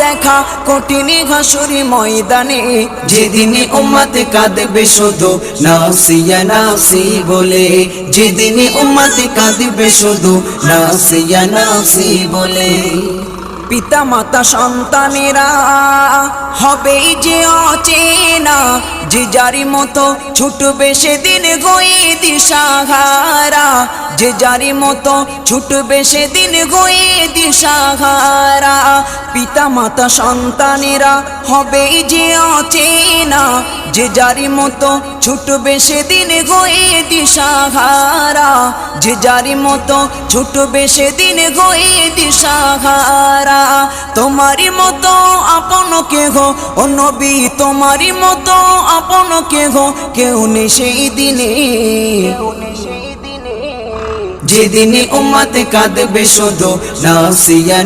দেখা কঠিন হাসুরি ময়দানে, যেদিন উম্মত কাঁদবে শুধু নাফসিয়া নাফসি বলে, যেদিন উম্মত কাঁদবে শুধু নাফসিয়া নাফসি বলে। পিতা মাতা সন্তানেরা হবে যে অচেনা, যে যারি মতো ছুটবে সেদিন গয়ে দিশাহারা, যে যারি মতো ছুটবে সেদিন গয়ে দিশাহারা। পিতা মাতা সন্তানেরা হবে যে অচেনা, যে যারি মতো ছুটবে সেদিন গয়ে দিশাহারা, যে যারি মতো ছুটবে সেদিন গয়ে দিশাহারা। তোমারি মতো আপন কেহ ও নবী, তোমারি মতো আপন কেহ কেউ নেই সেই দিনে, যেদিন উম্মত কাঁদবে শুধু নাফসিয়া।